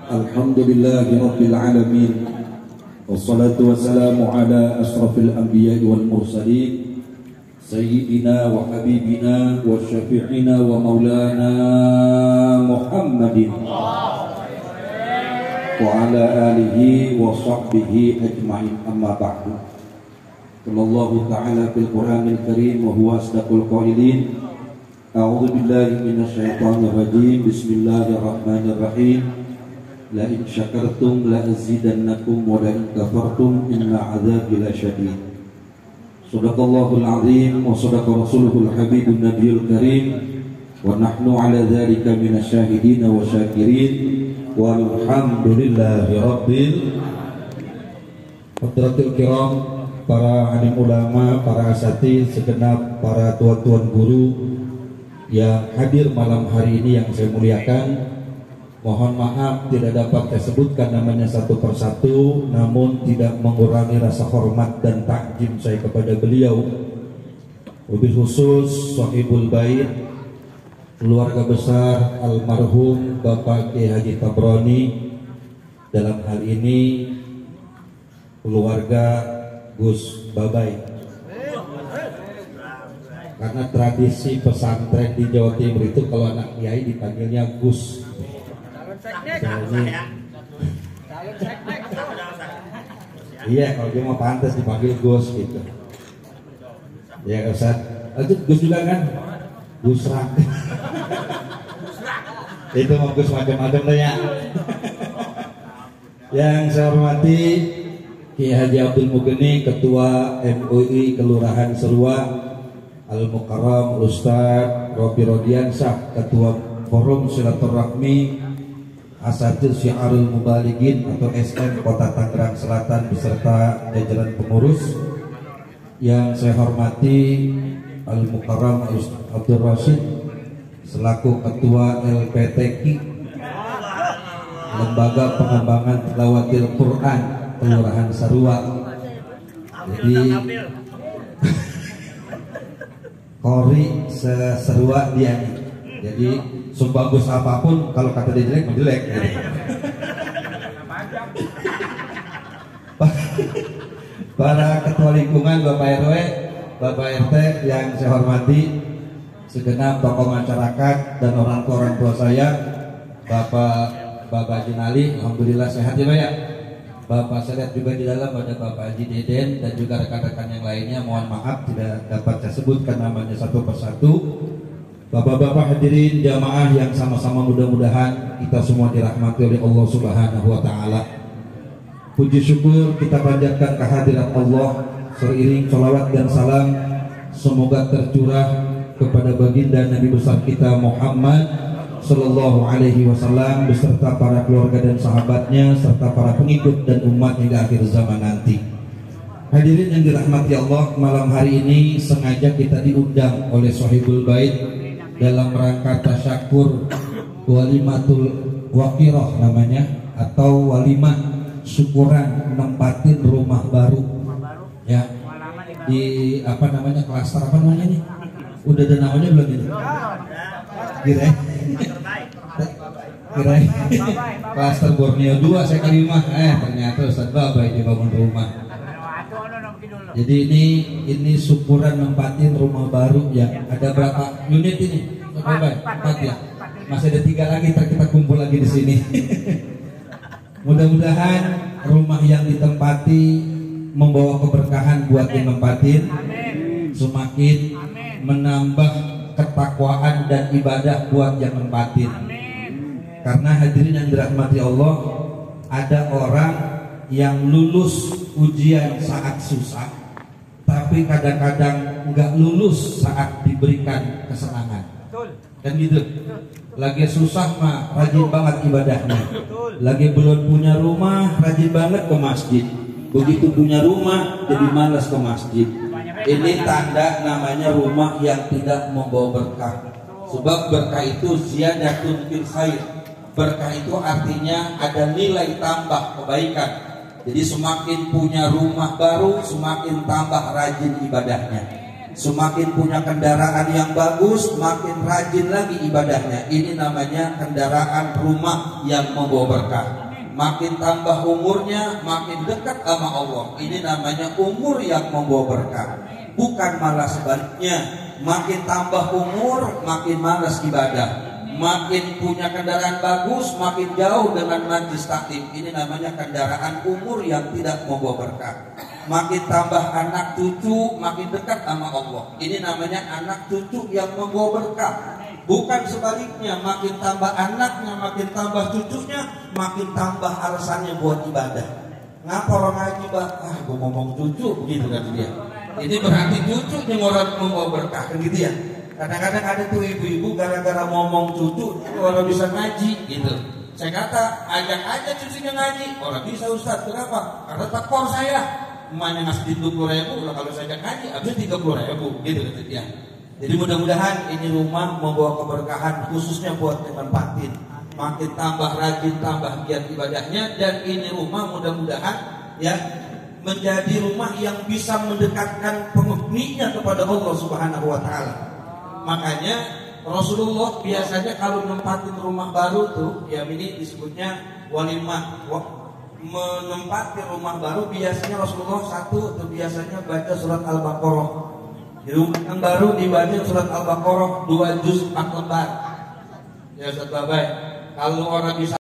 Alhamdulillahi Rabbil Alamin. Wassalatu wassalamu ala asrafil anbiya'i wal mursalin Sayyidina wa habibina wa syafi'ina wa maulana Muhammadin wa ala alihi wa sahbihi ajma'in, amma ba'du. Allahu ta'ala fil Qur'anil Karim wa huwa asdaqul qailin. A'udzu billahi minasyaitonir rajim. Bismillahirrahmanirrahim. La in syakartum la azidannakum wa la in kafartum inna 'adzabi lasyadid. Shadaqallahul azim wa shadaqa rasuluhul habibun nabiyul karim wa nahnu 'ala dzalika minasyahidin wa syakirin walhamdulillahi rabbil hadratil kiram, para alim ulama, para asatidz, segenap para tuan-tuan guru yang hadir malam hari ini yang saya muliakan. Mohon maaf tidak dapat saya sebutkan namanya satu persatu, namun tidak mengurangi rasa hormat dan takjim saya kepada beliau, wabil khusus sahibul bait, keluarga besar almarhum Bapak Kiai Haji Tabrani, dalam hal ini keluarga Gus Babai. Karena tradisi pesantren di Jawa Timur itu kalau anak kiai dipanggilnya Gus. Iya, kalau dia mau pantas dipanggil Gus gitu. Ya Ustaz, itu Gus juga kan? Gusrak. Itu mau Gus macam-macam lah ya. Yang saya hormati Kiai Haji Abdul Mugeni, Ketua MUI Kelurahan Serua, Al-Mukarram Ustaz Robi Rodiansyah, Ketua Forum Silaturahmi Asatidz Syiarul Mubalighin atau SM Kota Tangerang Selatan beserta jajaran pengurus. Yang saya hormati Al-Mukarram Ustaz Abdul Rashid selaku Ketua LPTQ, Lembaga Pengembangan Tilawatil Quran Kelurahan Sarua. Jadi Kori seserua dia nih. Jadi sebagus apapun kalau kata dia jelek, menjelek. Para ketua lingkungan, Bapak RW, Bapak RT yang saya hormati, segenap tokoh masyarakat dan orang tua saya, Bapak Jinali, alhamdulillah sehat ya Pak ya. Bapak saya lihat juga di dalam ada Bapak Haji Deden dan juga rekan-rekan yang lainnya. Mohon maaf tidak dapat saya sebutkan namanya satu persatu. Bapak-bapak hadirin jamaah yang sama-sama mudah-mudahan kita semua dirahmati oleh Allah Subhanahu wa taala. Puji syukur kita panjatkan kehadirat Allah, seiring salawat dan salam semoga tercurah kepada baginda Nabi besar kita Muhammad Sallallahu Alaihi Wasallam beserta para keluarga dan sahabatnya serta para pengikut dan umat hingga akhir zaman nanti. Hadirin yang dirahmati Allah, malam hari ini sengaja kita diundang oleh Sahibul Bait dalam rangka tasyakur walimatul waqirah namanya, atau walimah syukuran nempatin rumah baru ya di apa namanya, klaster apa namanya nih, udah ada namanya belum ini? Kirain klaster Borneo 2 saya kalimah, ternyata Ustaz Babai dibangun rumah. Jadi ini syukuran nempatin rumah baru ya. Ada berapa unit ini? Bapak, 4 ya. Masih ada 3 lagi, kita kumpul lagi di sini. Mudah-mudahan rumah yang ditempati membawa keberkahan buat yang nempatin, semakin menambah ketakwaan dan ibadah buat yang nempatin. Karena hadirin yang dirahmati Allah, ada orang yang lulus ujian saat susah, tapi kadang-kadang nggak lulus saat diberikan kesenangan. Kan gitu. Lagi susah mah rajin banget ibadahnya. Lagi belum punya rumah rajin banget ke masjid. Begitu punya rumah jadi malas ke masjid. Ini tanda namanya rumah yang tidak membawa berkah. Sebab berkah itu ziyadatun fil khair. Berkah itu artinya ada nilai tambah kebaikan. Jadi semakin punya rumah baru, semakin tambah rajin ibadahnya. Semakin punya kendaraan yang bagus, makin rajin lagi ibadahnya. Ini namanya kendaraan rumah yang membawa berkah. Makin tambah umurnya, makin dekat sama Allah. Ini namanya umur yang membawa berkah. Bukan malah sebaliknya. Makin tambah umur, makin malas ibadah. Makin punya kendaraan bagus, makin jauh dengan majlis taklim. Ini namanya kendaraan umur yang tidak membawa berkah. Makin tambah anak cucu, makin dekat sama Allah. Ini namanya anak cucu yang membawa berkah. Bukan sebaliknya, makin tambah anaknya, makin tambah cucunya, makin tambah alasannya buat ibadah. Ngapa orang ngaji, bah? Gue ngomong cucu, begitu kan dia. Ini berarti cucu yang orang membawa berkah, kan gitu ya. Kadang-kadang ada tuh ibu-ibu gara-gara ngomong cucu, orang bisa ngaji, gitu. Saya kata, ajak aja cucunya ngaji. Orang bisa Ustaz, kenapa? Karena takor saya. Emaknya ngasih 20.000, kalau saya ajak ngaji, habisnya 30.000, gitu kata dia. Jadi mudah-mudahan ini rumah membawa keberkahan khususnya buat teman batin. Makin tambah rajin, tambah giat ibadahnya, dan ini rumah mudah-mudahan ya menjadi rumah yang bisa mendekatkan penghuninya kepada Allah Subhanahu wa taala. Makanya Rasulullah biasanya kalau menempatin rumah baru tuh, ya ini disebutnya walimah. Menempati rumah baru biasanya Rasulullah satu tuh biasanya baca surat Al-Baqarah. Di rumah yang baru dibaca surat Al-Baqarah 2 juz 4 lembar. Ya Ustaz Babai, kalau orang bisa